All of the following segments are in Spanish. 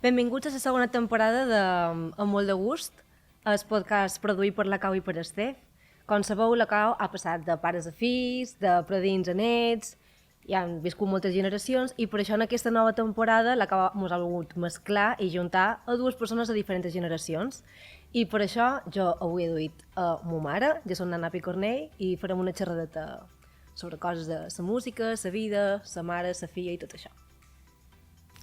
Benvinguts a la segona temporada de Amb molt de gust, el podcast produït per la Cau i per Estef. Com sabeu, la Cau ha passat de pares a fills, de predins a nets, i han viscut moltes generacions, i per això en aquesta nova temporada la Cau ens ha volgut mesclar i juntar a dues persones de diferents generacions. I per això jo avui he duit a ma mare, jo soc Nana Picornell, i farem una xerradeta sobre coses de la música, la vida, la mare, la filla i tot això.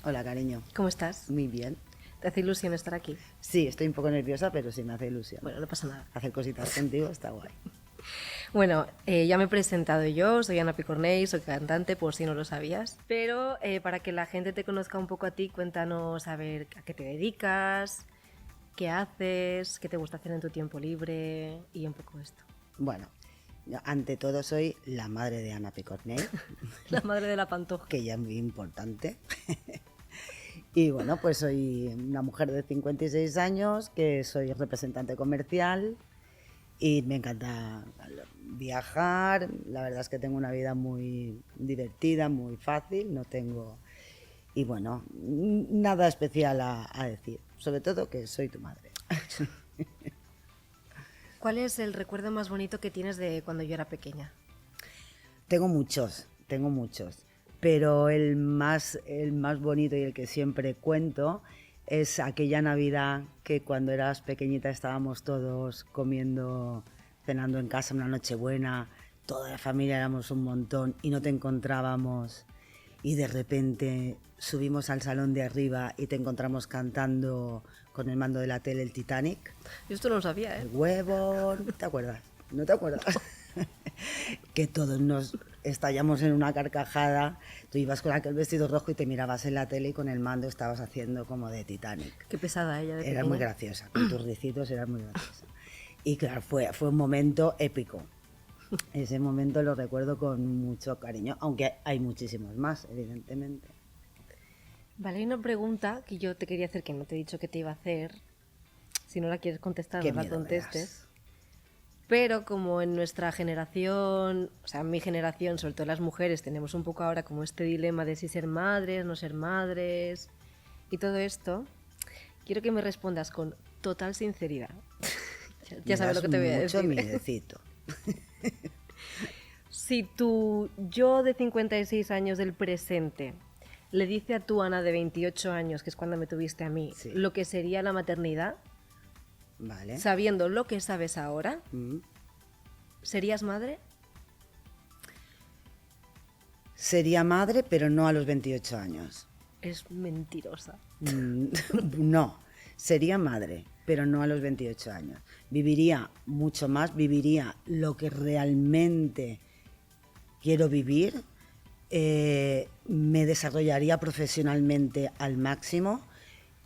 Hola, cariño. ¿Cómo estás? Muy bien. ¿Te hace ilusión estar aquí? Sí, estoy un poco nerviosa, pero sí me hace ilusión. Bueno, no pasa nada. Hacer cositas contigo está guay. Bueno, ya me he presentado yo, soy Ana Picornell, soy cantante, por si no lo sabías. Pero para que la gente te conozca un poco a ti, cuéntanos a ver a qué te dedicas, qué haces, qué te gusta hacer en tu tiempo libre y un poco esto. Bueno, yo ante todo soy la madre de Ana Picornell, La madre de la Pantoja. que ya es muy importante. Y bueno, pues soy una mujer de 56 años, que soy representante comercial y me encanta viajar. La verdad es que tengo una vida muy divertida, muy fácil, no tengo... Y bueno, nada especial a decir, sobre todo que soy tu madre. ¿Cuál es el recuerdo más bonito que tienes de cuando yo era pequeña? Tengo muchos, pero el más bonito y el que siempre cuento es aquella Navidad que cuando eras pequeñita estábamos todos comiendo, cenando en casa una Nochebuena, toda la familia éramos un montón y no te encontrábamos y de repente subimos al salón de arriba y te encontramos cantando con el mando de la tele el Titanic. Yo esto no lo sabía, ¿eh? El huevo, ¿no te acuerdas? ¿No te acuerdas? Que todos nos estallamos en una carcajada. Tú ibas con aquel vestido rojo y te mirabas en la tele y con el mando estabas haciendo como de Titanic. Qué pesada ella de pequeña. Era muy graciosa, con tus ricitos eras muy graciosa. Y claro, fue un momento épico. Ese momento lo recuerdo con mucho cariño, aunque hay muchísimos más, evidentemente. Vale, hay una pregunta que yo te quería hacer, que no te he dicho que te iba a hacer. Si no la quieres contestar, Qué no la miedo me contestes. das. Pero como en nuestra generación, o sea, en mi generación, sobre todo las mujeres, tenemos un poco ahora como este dilema de si ser madres, no ser madres y todo esto, quiero que me respondas con total sinceridad. Ya sabes lo que te voy a mucho decir. miedecito. Si tu yo de 56 años del presente le dice a tu Ana de 28 años, que es cuando me tuviste a mí, Sí. lo que sería la maternidad, Vale. sabiendo lo que sabes ahora, Mm. ¿serías madre? Sería madre, pero no a los 28 años. Es mentirosa. No, sería madre, pero no a los 28 años. Viviría mucho más, viviría lo que realmente quiero vivir, me desarrollaría profesionalmente al máximo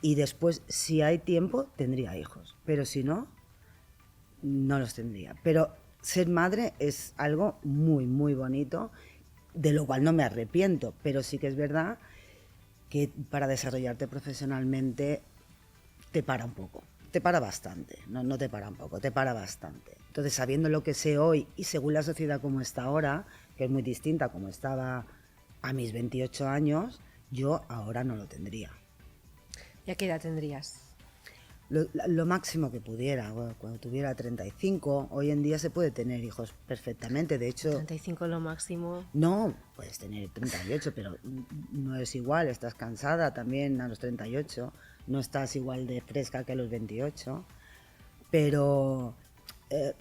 y después, si hay tiempo, tendría hijos. Pero si no, no los tendría. Pero ser madre es algo muy, muy bonito, de lo cual no me arrepiento, pero sí que es verdad que para desarrollarte profesionalmente te para un poco, te para bastante, no te para un poco, te para bastante. Entonces, sabiendo lo que sé hoy y según la sociedad como está ahora, que es muy distinta a como estaba a mis 28 años, yo ahora no lo tendría. ¿Y a qué edad tendrías? Lo máximo que pudiera, bueno, cuando tuviera 35, hoy en día se puede tener hijos perfectamente, de hecho... 35 lo máximo. No, puedes tener 38, pero no es igual, estás cansada también a los 38, no estás igual de fresca que a los 28, pero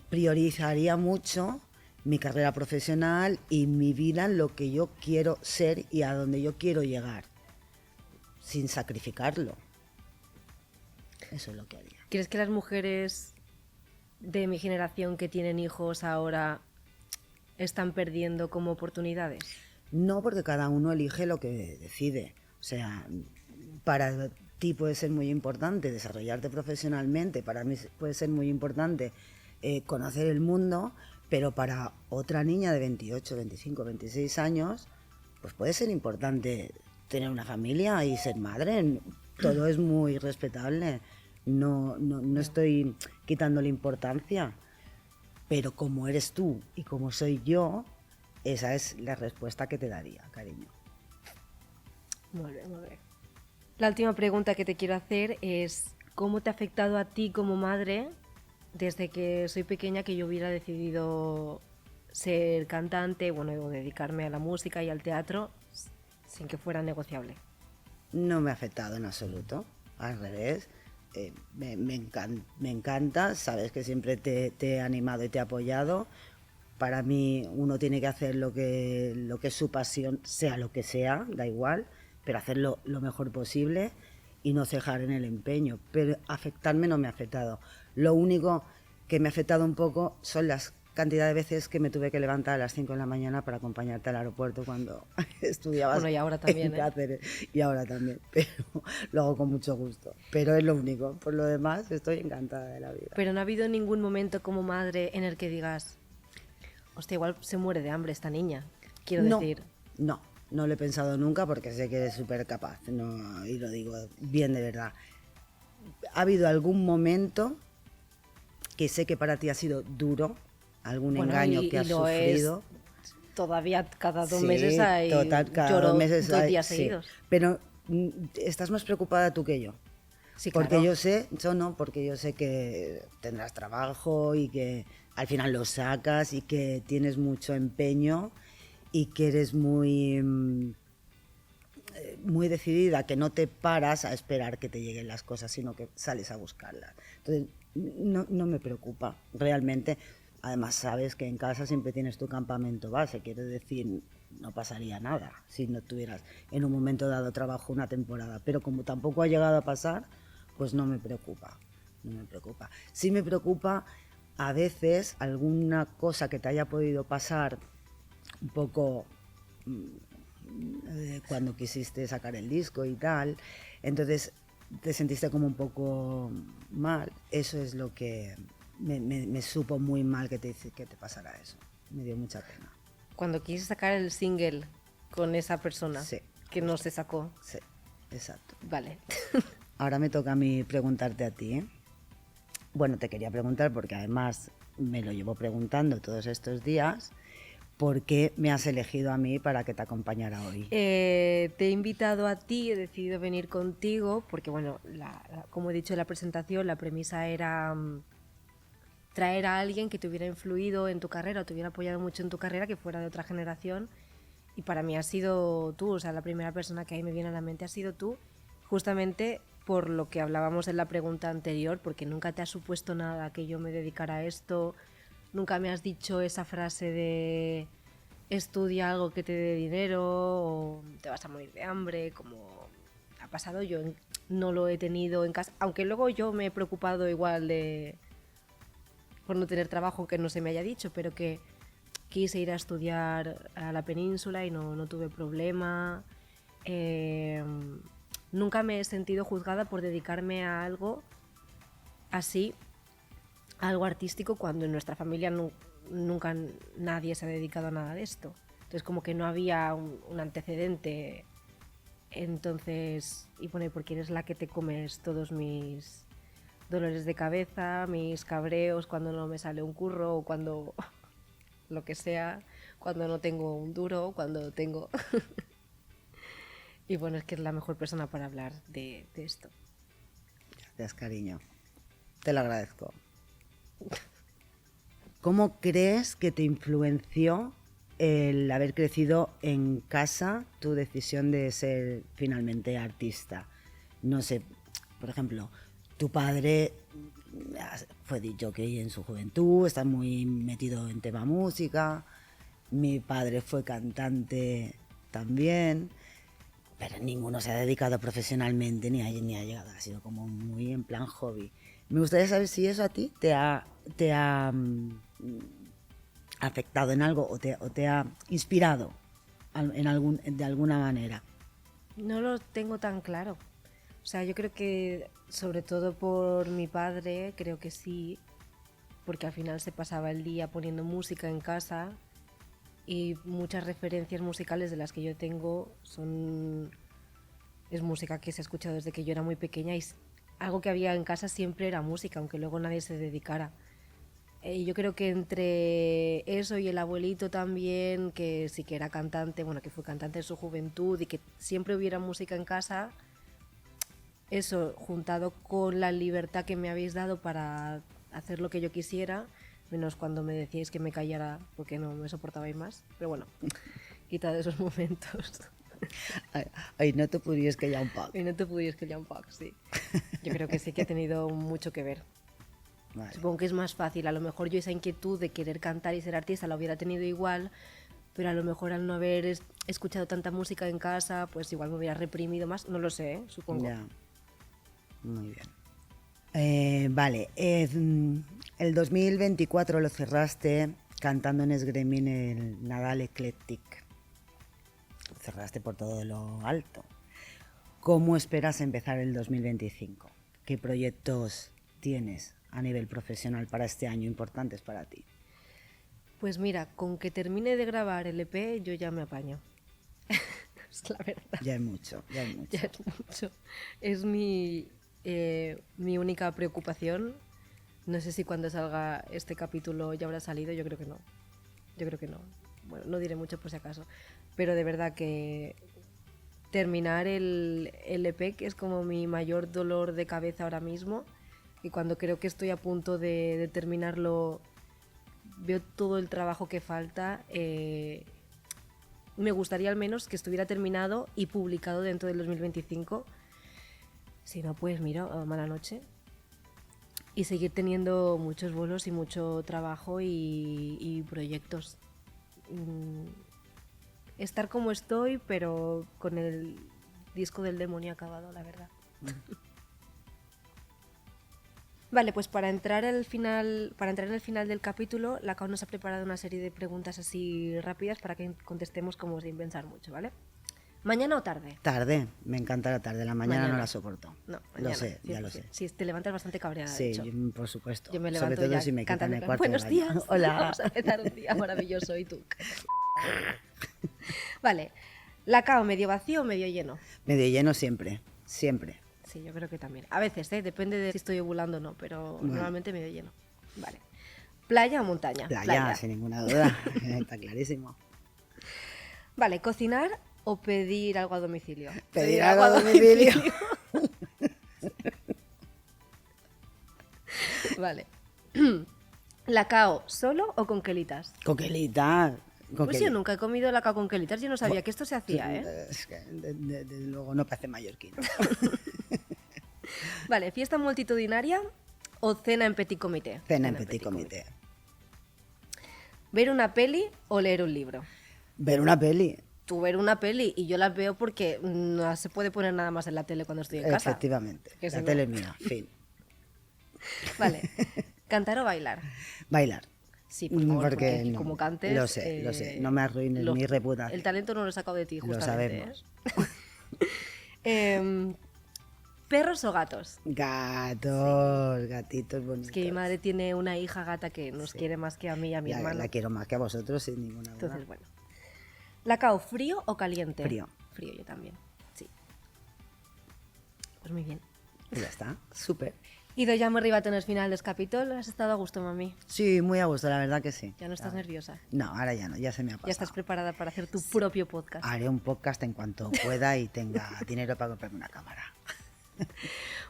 priorizaría mucho mi carrera profesional y mi vida en lo que yo quiero ser y a donde yo quiero llegar, sin sacrificarlo. Eso es lo que haría. ¿Crees que las mujeres de mi generación que tienen hijos ahora están perdiendo como oportunidades? No, porque cada uno elige lo que decide. O sea, para ti puede ser muy importante desarrollarte profesionalmente, para mí puede ser muy importante conocer el mundo, pero para otra niña de 28, 25, 26 años, pues puede ser importante tener una familia y ser madre. Todo es muy respetable. No estoy quitándole importancia, pero como eres tú y como soy yo, esa es la respuesta que te daría, cariño. Molt bé, molt bé. La última pregunta que te quiero hacer es, ¿cómo te ha afectado a ti como madre desde que soy pequeña que yo hubiera decidido ser cantante, bueno, o dedicarme a la música y al teatro sin que fuera negociable? No me ha afectado en absoluto, al revés. Me encanta, sabes que siempre te he animado y te he apoyado. Para mí uno tiene que hacer lo que es su pasión, sea lo que sea, da igual, pero hacerlo lo mejor posible y no cejar en el empeño. Pero afectarme no me ha afectado. Lo único que me ha afectado un poco son las cantidad de veces que me tuve que levantar a las 5 de la mañana para acompañarte al aeropuerto cuando estudiabas Bueno, y ahora en también, ¿eh? Cáceres, y ahora también, pero lo hago con mucho gusto. Pero es lo único, por lo demás estoy encantada de la vida. Pero no ha habido ningún momento como madre en el que digas, hostia, igual se muere de hambre esta niña. Quiero No, decir, no lo he pensado nunca porque sé que eres súper capaz, no, y lo digo bien de verdad. ¿Ha habido algún momento que sé que para ti ha sido duro, algún bueno, engaño que y has lo es sufrido? todavía cada 2 Sí, meses hay total, cada dos lloro meses 2 hay, días sí. seguidos. Pero estás más preocupada tú que yo. Sí, Porque claro. yo no, porque yo sé que tendrás trabajo y que al final lo sacas y que tienes mucho empeño y que eres muy decidida, que no te paras a esperar que te lleguen las cosas, sino que sales a buscarlas. Entonces, no me preocupa, realmente. Además, sabes que en casa siempre tienes tu campamento base, quiere decir, no pasaría nada si no tuvieras en un momento dado trabajo una temporada. Pero como tampoco ha llegado a pasar, pues no me preocupa, no me preocupa. Sí me preocupa a veces alguna cosa que te haya podido pasar un poco cuando quisiste sacar el disco y tal, entonces te sentiste como un poco mal. Eso es lo que me supo muy mal que te pasara eso. Me dio mucha pena. Cuando quise sacar el single con esa persona Sí, que no se sacó. sí, exacto. Vale. Ahora me toca a mí preguntarte a ti, ¿eh? Bueno, te quería preguntar porque además me lo llevo preguntando todos estos días. ¿Por qué me has elegido a mí para que te acompañara hoy? Te he invitado a ti, he decidido venir contigo porque, bueno, como he dicho en la presentación, la premisa era traer a alguien que te hubiera influido en tu carrera o te hubiera apoyado mucho en tu carrera, que fuera de otra generación. Y para mí has sido tú, o sea, la primera persona que ahí me viene a la mente ha sido tú, justamente por lo que hablábamos en la pregunta anterior, porque nunca te ha supuesto nada que yo me dedicara a esto, nunca me has dicho esa frase de estudia algo que te dé dinero o te vas a morir de hambre, como ha pasado yo, no lo he tenido en casa, aunque luego yo me he preocupado igual de por no tener trabajo, aunque no se me haya dicho, pero que quise ir a estudiar a la península y no tuve problema. Eh, Nunca me he sentido juzgada por dedicarme a algo así, a algo artístico, cuando en nuestra familia nunca nadie se ha dedicado a nada de esto. Entonces como que no había un antecedente. Entonces, y bueno, porque eres la que te comes todos mis dolores de cabeza, mis cabreos cuando no me sale un curro o cuando lo que sea, cuando no tengo un duro, cuando tengo... Y bueno, es que es la mejor persona para hablar de esto. Gracias, cariño. Te lo agradezco. ¿Cómo crees que te influenció el haber crecido en casa tu decisión de ser finalmente artista? No sé, por ejemplo, tu padre fue jockey en su juventud, está muy metido en tema música, mi padre fue cantante también, pero ninguno se ha dedicado profesionalmente ni ha llegado, ha sido como muy en plan hobby. Me gustaría saber si eso a ti te ha afectado en algo o te ha inspirado de alguna manera. No lo tengo tan claro. O sea, yo creo que sobre todo por mi padre, creo que sí, porque al final se pasaba el día poniendo música en casa y muchas referencias musicales de las que yo tengo es música que se ha escuchado desde que yo era muy pequeña y algo que había en casa siempre era música, aunque luego nadie se dedicara. Y yo creo que entre eso y el abuelito también, que sí que era cantante, bueno, que fue cantante en su juventud y que siempre hubiera música en casa, eso, juntado con la libertad que me habéis dado para hacer lo que yo quisiera, menos cuando me decíais que me callara porque no me soportabais más. Pero bueno, quitad esos momentos. Ai, no te podries callar un poc. Y no te pudieras callar un poco, sí. Yo creo que sí que ha tenido mucho que ver. Vale. Supongo que es más fácil. A lo mejor yo esa inquietud de querer cantar y ser artista la hubiera tenido igual, pero a lo mejor al no haber escuchado tanta música en casa, pues igual me hubiera reprimido más. No lo sé, supongo. Ya. Muy bien. Vale, el 2024 lo cerraste cantando en Esgremín el Nadal Eclectic. Cerraste por todo lo alto. ¿Cómo esperas empezar el 2025? ¿Qué proyectos tienes a nivel profesional para este año importantes para ti? Pues mira, con que termine de grabar el EP yo ya me apaño. Es la verdad. Ya es mucho, ya es mucho. Ya es mucho. Es mi única preocupación. No sé si cuando salga este capítulo ya habrá salido, yo creo que no. Yo creo que no. Bueno, no diré mucho por si acaso. Pero de verdad que terminar el EP, que es como mi mayor dolor de cabeza ahora mismo, y cuando creo que estoy a punto de terminarlo, veo todo el trabajo que falta. Me gustaría al menos que estuviera terminado y publicado dentro del 2025. Si no, pues mira, mala noche. Y seguir teniendo muchos bolos y mucho trabajo y proyectos. Estar como estoy, pero con el disco del demonio acabado, la verdad. Vale, pues para entrar en el final del capítulo, la Cao nos ha preparado una serie de preguntas así rápidas para que contestemos como sin pensar mucho, ¿vale? ¿Mañana o tarde? Tarde, me encanta la tarde, la mañana no la soporto. No, Lo mañana, sé, ya lo 100%. sé. Sí, te levantas bastante cabreada, de Sí, hecho. por supuesto. Yo me Sobre levanto todo ya si me quitan cantando el en plan, cuarto de buenos baño. días, Hola. vamos a empezar un día maravilloso y tú. Vale, ¿la Cao medio vacío o medio lleno? Medio lleno siempre, siempre. Sí, yo creo que también. A veces, depende de si estoy ovulando o no, pero Bueno. normalmente medio lleno. Vale. ¿Playa o montaña? Playa, sin ninguna duda. Está clarísimo. Vale, ¿cocinar o pedir algo a domicilio? Pedir algo a domicilio. Vale. ¿La Cao solo o con quelitas? Coquelita. Pues yo nunca he comido la Cao con quelitas, yo no sabía que esto se hacía, ¿eh? Es que desde luego no parece mallorquino. Vale, ¿fiesta multitudinaria o cena en petit comité? Cena en petit comité. ¿Ver una peli o leer un libro? Ver una peli. Tú ver una peli y yo la veo porque no se puede poner nada más en la tele cuando estoy en casa. Efectivamente. Que si La no- tele es mía, fin. Vale, ¿cantar o bailar? Bailar. Sí, por favor, porque Porque no, como cantes... lo sé, no me arruines mi reputación. El talento no lo he sacado de ti, Lo justamente. sabemos. ¿Perros o gatos? Gatos, gatitos bonitos. Es que mi madre tiene una hija gata que nos quiere más que a mí y a mi hermano. La quiero más que a vosotros, sin ninguna duda. Entonces, bueno. ¿La Cao frío o caliente? Frío. Frío, yo también, sí. Pues muy bien. Y ya está, súper. I doncs ja hem arribat en el final del capítol. Has estado a gusto, mami. Sí, muy a gusto, la verdad que sí. Ya no estás nerviosa. No, ahora ya no, ya se me ha pasado. Ya estás preparada para hacer tu propio podcast. Haré un podcast en cuanto pueda y tenga dinero para comprarme una cámara.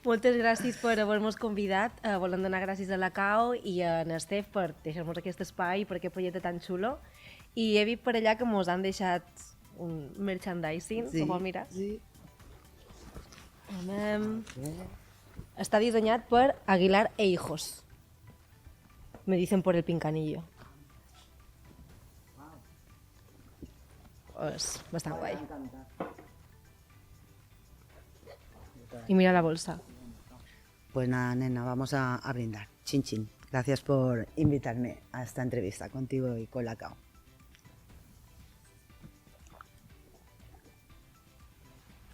Moltes gràcies per haver-nos convidat. Volem donar gràcies a la Cao i a Estef per deixar-nos aquest espai, per aquest projecte tan xulo. I he vist per allà que mos han deixat un merchandising. Ho vol mirar? Sí. Està dissenyat per Aguilar e Hijos. Me dicen por el pincanillo. És bastant guai. Y mira la bolsa. Pues nada, nena, vamos a brindar. Chin chin. Gracias por invitarme a esta entrevista contigo y con la Cao.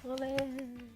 Joder.